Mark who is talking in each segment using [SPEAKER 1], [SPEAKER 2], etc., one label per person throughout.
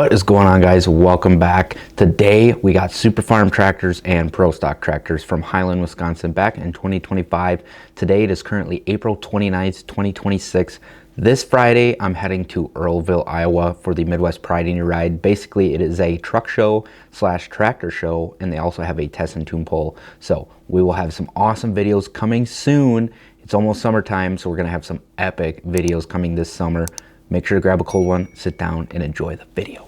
[SPEAKER 1] What is going on, guys? Welcome back. Today we got Super Farm tractors and Pro Stock tractors from Highland, Wisconsin back in 2025. Today it is currently April 29th, 2026. This Friday I'm heading to Earlville, Iowa for the Midwest Pride in Your Ride. Basically it is a truck show slash tractor show, and they also have a test and tune pull. So we will have some awesome videos coming soon. It's almost summertime, so we're gonna have some epic videos coming this summer. Make sure to grab a cold one, sit down, and enjoy the video.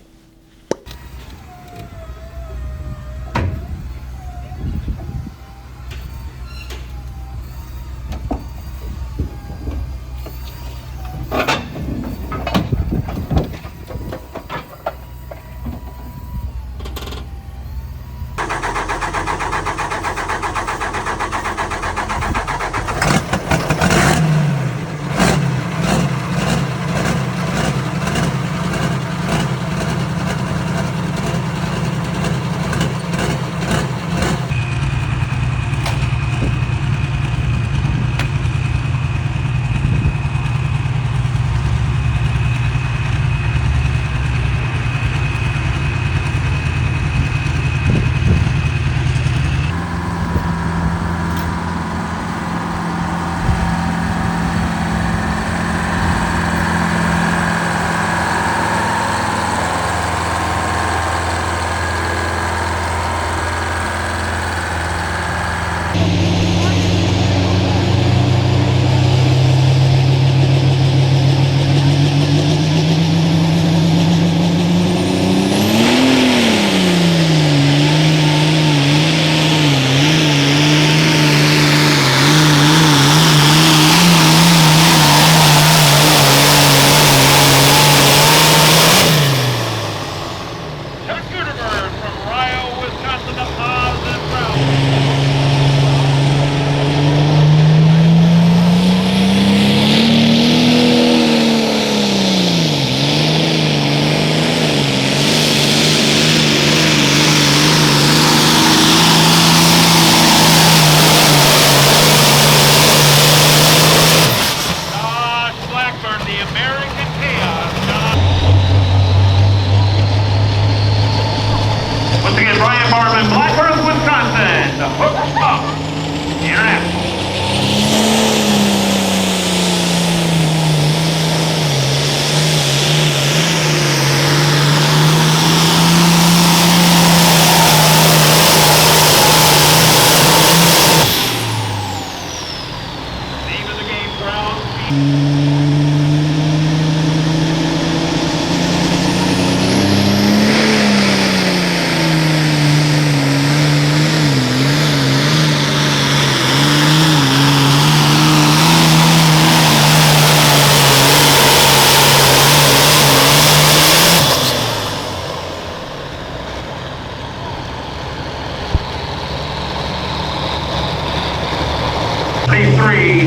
[SPEAKER 2] Three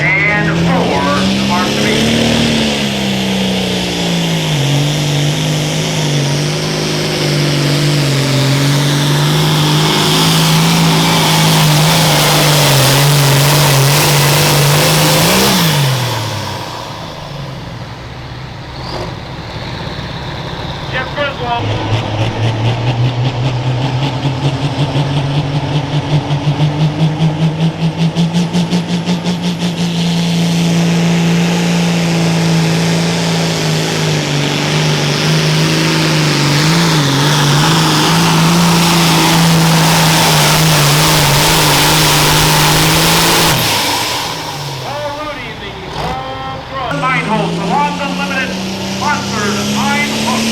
[SPEAKER 2] and four are to be. Jeff Griswold. Mine Holes, the Lost Unlimited, sponsored Mine Hook.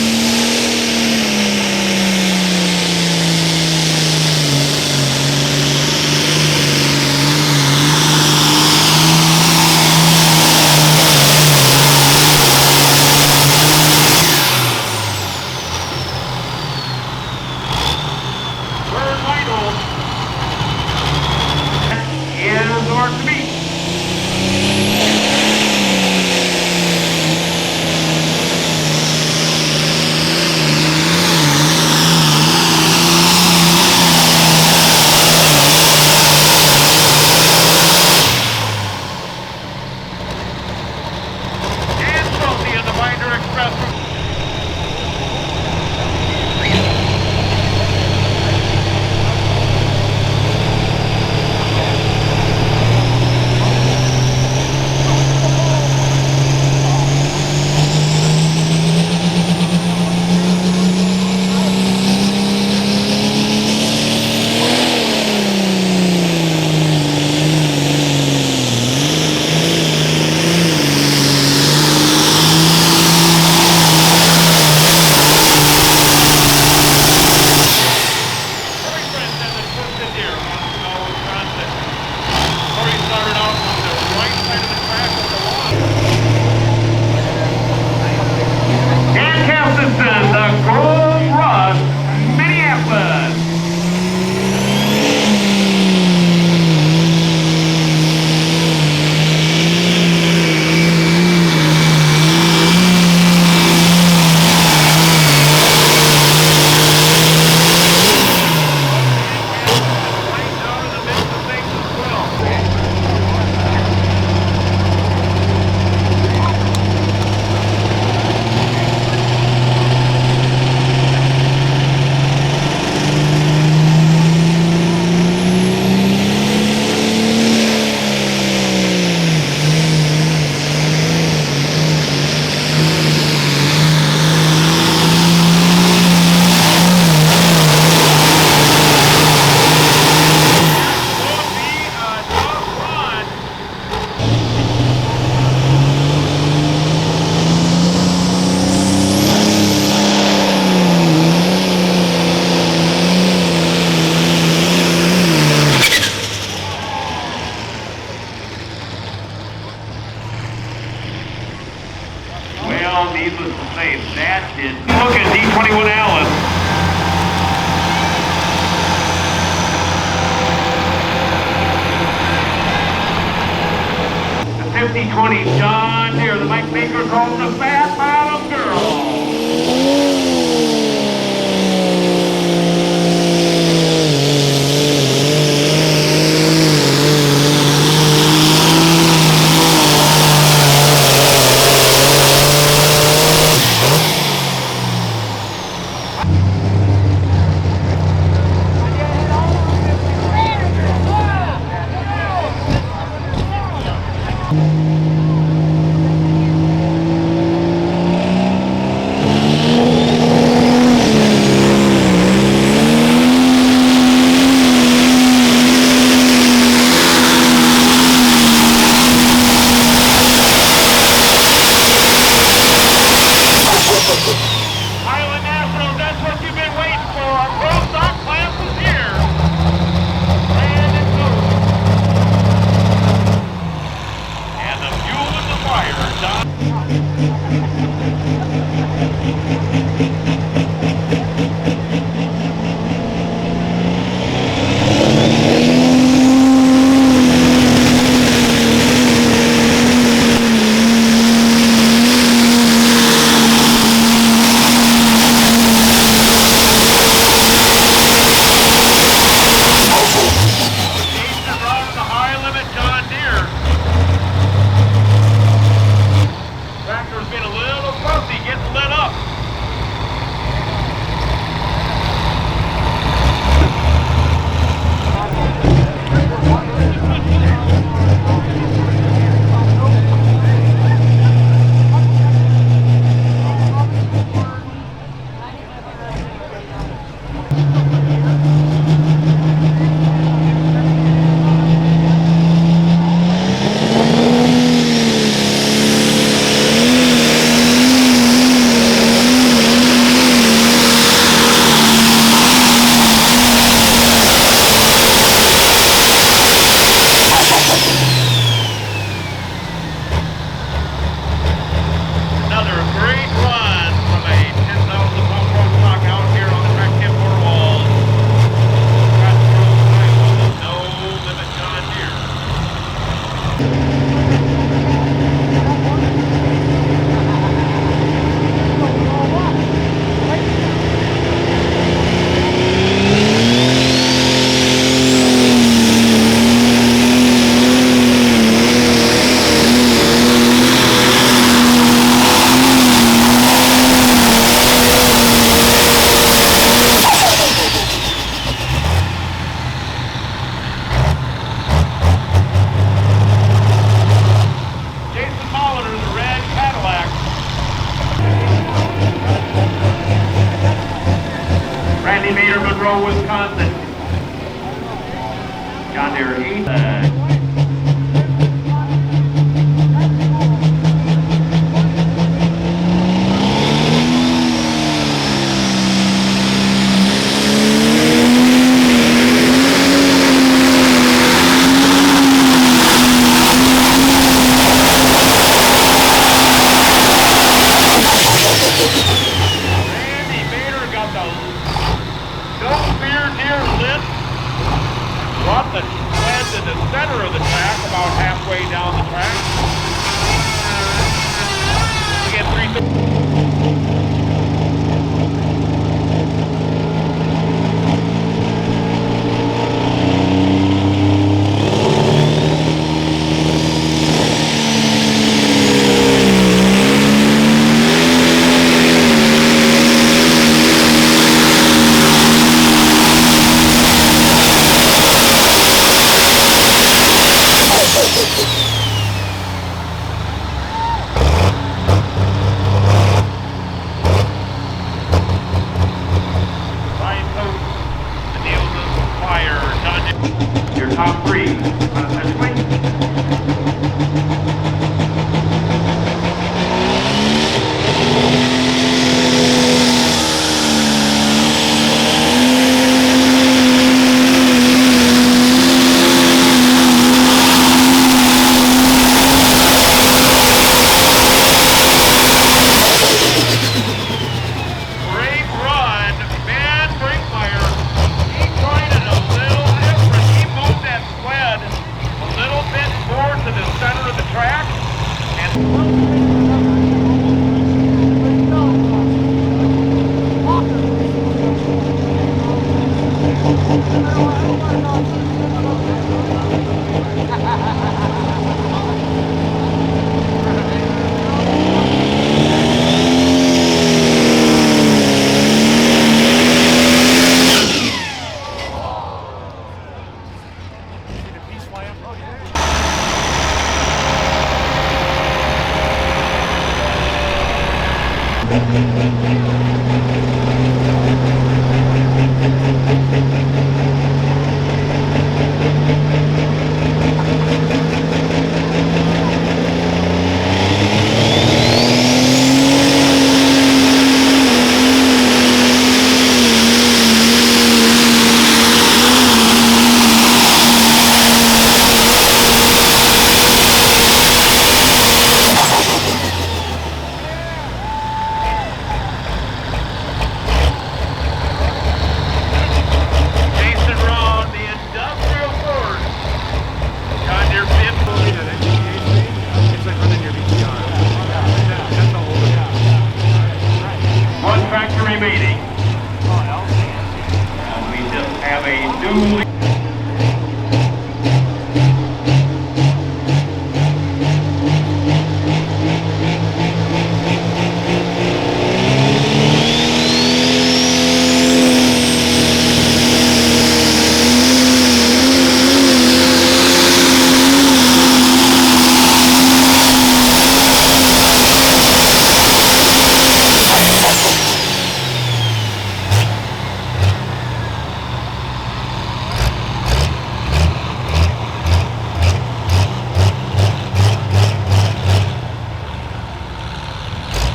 [SPEAKER 2] 2020 John Deere. The Mike Baker called the Fat Bottom Girl. Highland Nationals, that's what you've been waiting for. Our pro stock class is here. And it's over. And the fuel and the fire, Don. Tractor's been a little fussy, getting lit up. Another great run from a 10,000-pound pro stock out here on the track tip quarter wall. No limit John Deere. Wisconsin. John Deere 8. Brought the sled to the center of the track, about halfway down the track. We get 3. now.